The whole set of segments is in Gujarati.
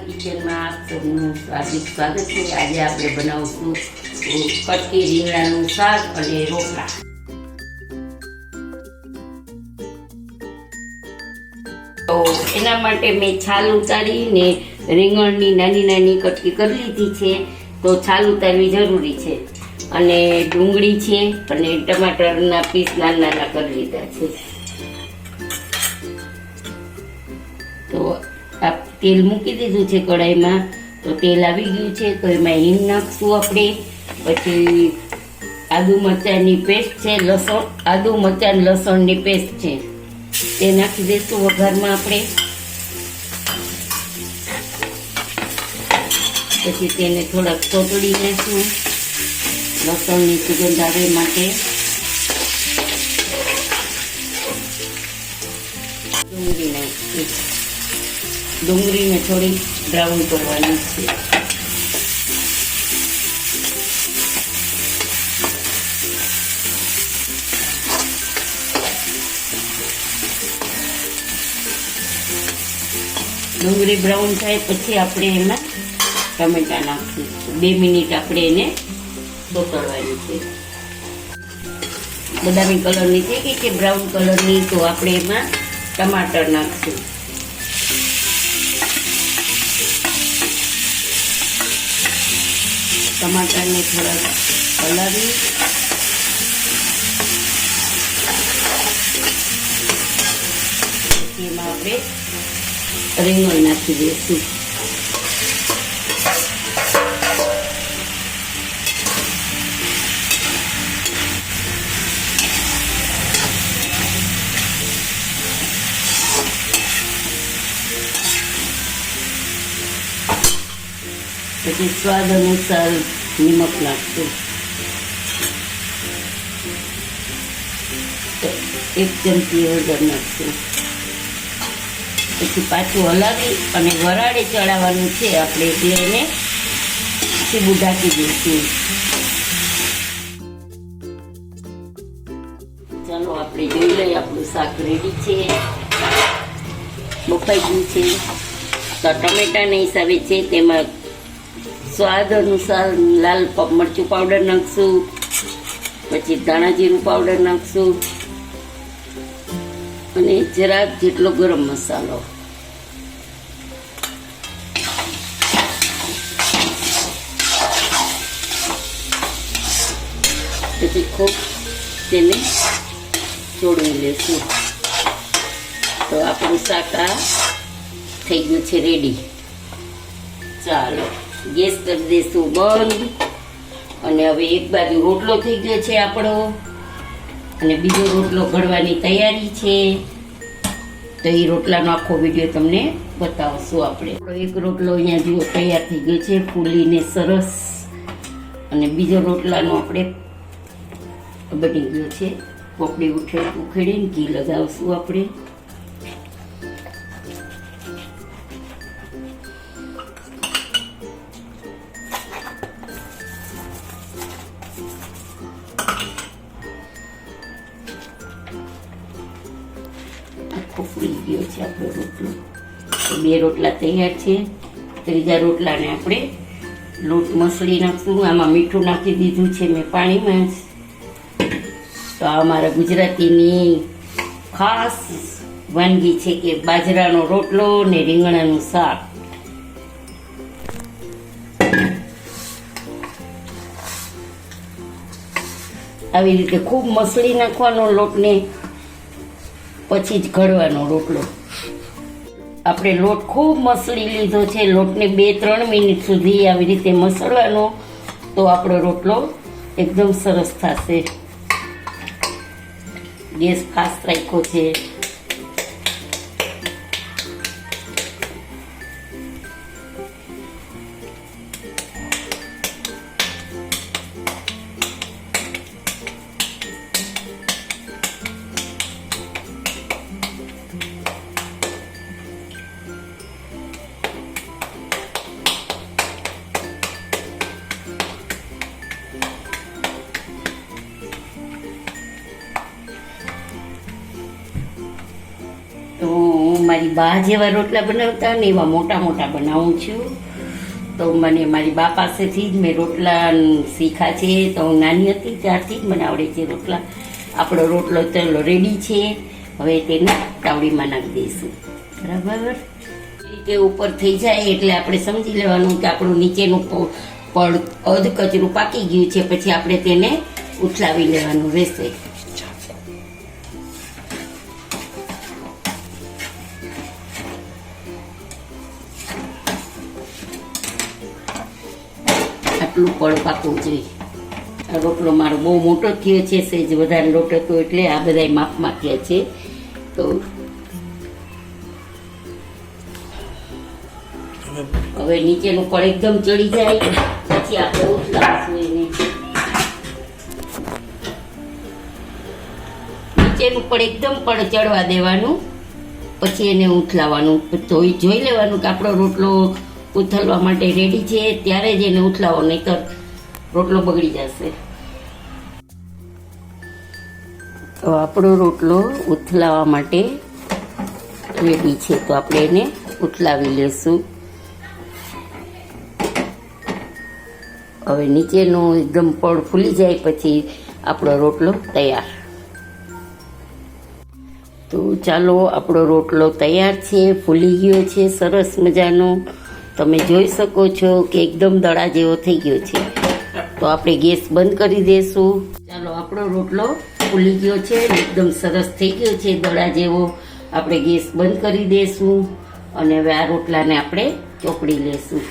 કિચનમાં આપ સૌનું સ્વાગત છે। આજે આપણે બનાવશું કટકી રીંગણાનું શાક અને રોટલા। તો એના માટે મેં છાલ ઉતારીને રીંગણની નાની નાની કટકી કરી લીધી છે। તો છાલ ઉતારવી જરૂરી છે। અને ડુંગળી છે અને ટમાટરના પીસ નાના નાના કરી લીધા છે। તો આ તેલ મૂકી દીધું છે કઢાઈમાં। તો તેલ આવી ગયું છે તો એમાં હિંગ નાખશું આપણે। પછી આદુ મરચાંની પેસ્ટ છે, લસણ આદુ મરચાં લસણની પેસ્ટ છે તે નાખી દઈશું વઘારમાં આપણે। પછી તેને થોડાક ચોટડી લઈશું લસણની સુગંધ આવે માટે। ડુંગળી નાખીશું, ડુંગળીને થોડી બ્રાઉન કરવાની છે। ડુંગળી બ્રાઉન થાય પછી આપણે એમાં ટમેટા નાખીશું। 2 મિનિટ આપણે એને સોતળવાની છે। બદામી કલરની થઈ ગઈ છે, બ્રાઉન કલરની। તો આપણે એમાં ટમાટર નાખશું। ટમાટરને થોડા હલાવી પછી એમાં આપણે રીંગણ નાખી દઈશું। પછી સ્વાદ અનુસાર નિમક નાખશું। 1 ચમચી હળદર નાખશું। પછી પાછું હલાવી અને વરાળે ચડાવવાનું છે આપણે, એટલે એને સીબું ઢાંકી દઈશું। ચાલો આપણે જોઈ લઈએ, આપણું શાક રેડી છે, બફાઈ ગયું છે। તો ટમેટાના હિસાબે છે તેમાં સ્વાદ અનુસાર લાલ મરચું પાવડર નાખશું। પછી ધાણા જીરું પાવડર નાખશું અને જરાક જેટલો ગરમ મસાલો। પછી ખૂબ તેને ચોળવી લેશું। તો આપણું શાક આ થઈ ગયું છે રેડી। ચાલો ગેસ કરી દઈશું બંધ। અને હવે એક બાજુ રોટલો થઈ ગયો છે આપણો અને બીજો રોટલો ઘડવાની તૈયારી છે। તો એ રોટલાનો આખો વિડીયો તમને બતાવશું આપણે। એક રોટલો અહીંયા જુઓ તૈયાર થઈ ગયો છે, ફૂલીને સરસ। અને બીજો રોટલાનો આપણે બની ગયો છે। પોપડી ઉખેડીને ઘી લગાવશું આપણે। ફૂલી ગયો છે આપણો રોટલો। 2 રોટલા તૈયાર છે। ત્રીજા રોટલાને આપણે લોટ મસળી નાખશું। આમાં મીઠું નાખી દીધું છે મેં પાણીમાં। તો આ અમારા ગુજરાતીની ખાસ વાનગી છે કે બાજરાનો રોટલો ને રીંગણાનું શાક। આવી રીતે ખૂબ મસળી નાખવાનો લોટને, પછી જ ઘડવાનો રોટલો। આપણે લોટ ખૂબ મસળી લીધો છે, લોટને 2-3 મિનિટ સુધી આવી રીતે મસળવાનો, તો આપણો રોટલો એકદમ સરસ થશે। ગેસ ફાસ્ટ રાખ્યો છે। મારી બા જેવા રોટલા બનાવતા ને એવા મોટા મોટા બનાવું છું. તો મને મારી બા પાસેથી જ મેં રોટલા શીખા છે. તો હું નાની હતી ત્યારથી જ મને આવડે છે રોટલા. આપણો રોટલો ચલો રેડી છે. હવે તેને તાવડીમાં નાખી દઈશું. બરાબર રીતે ઉપર થઈ જાય એટલે આપણે સમજી લેવાનું કે આપણું નીચેનું પડ અધ કચરું પાકી ગયું છે. પછી આપણે તેને ઉથલાવી લેવાનું રહેશે. આટલું પડ પાકવું જોઈએ. આ રોટલો મારો બહુ મોટો થયો છે, સેજ વધારે લોટ હતો એટલે આ બધા માપમાં થયા છે. તો હવે નીચેનું પડ એકદમ ચડી જાય પછી આપણે ઉથલાવશું એને. નીચેનું પડ એકદમ પડ ચડવા દેવાનું, પછી એને ઉથલાવવાનું. જોઈ લેવાનું કે આપણો રોટલો ઉથલવા માટે રેડી છે, ત્યારે જ એને ઉથલાવો, નહીતર રોટલો બગડી જશે. તો આપણો રોટલો ઉથલાવા માટે રેડી છે. તો આપણે એને ઉથલાવી લેશું. હવે નીચેનું એકદમ પડ ફૂલી જાય પછી આપણો રોટલો તૈયાર. તો ચાલો, આપણો રોટલો તૈયાર છે, ફૂલી ગયો છે સરસ મજાનો. તમે જોઈ શકો છો કે એકદમ દડા જેવો થઈ ગયો છે. તો આપણે ગેસ બંધ કરી દઈશું. ચાલો, આપણો રોટલો ફૂલી ગયો છે, એકદમ સરસ થઈ ગયો છે દડા જેવો. આપણે ગેસ બંધ કરી દઈશું અને હવે આ રોટલાને આપણે ચોપડી લેશું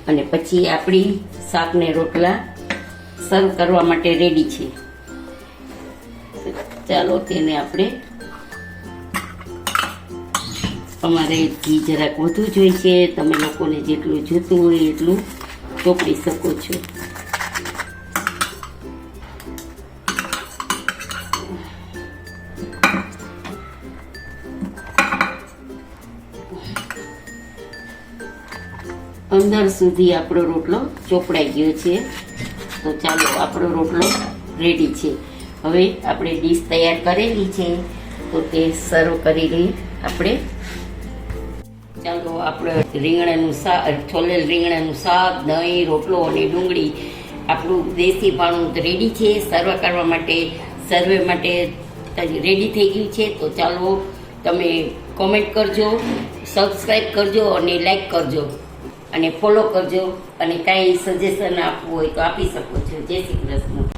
અને પછી આપણી શાકને રોટલા સર્વ કરવા માટે રેડી છે. ચાલો, તેને આપણે, અમારે ઘી જરાક વધુ જોઈએ છે, તમે લોકોને જેટલું જોતું હોય એટલું ચોપડી શકો છો. અંદર સુધી આપણો રોટલો ચોપડાઈ ગયો છે. તો ચાલો, આપણો રોટલો રેડી છે. હવે આપણે ડીશ તૈયાર કરેલી છે તો તે સર્વ કરી લઈએ આપણે. ચાલો, આપણે રીંગણાનું શાક, છોલેલ રીંગણાનું શાક, દહીં, રોટલો અને ડુંગળી આપણું દેશી ભાણું રેડી છે. સર્વ કરવા માટે, સર્વે માટે રેડી થઈ ગયું છે. તો ચાલો, તમે કોમેન્ટ કરજો, સબસ્ક્રાઈબ કરજો અને લાઈક કરજો અને ફોલો કરજો. અને કાંઈ સજેશન આપવું હોય તો આપી શકો છો. જય શ્રી કૃષ્ણ.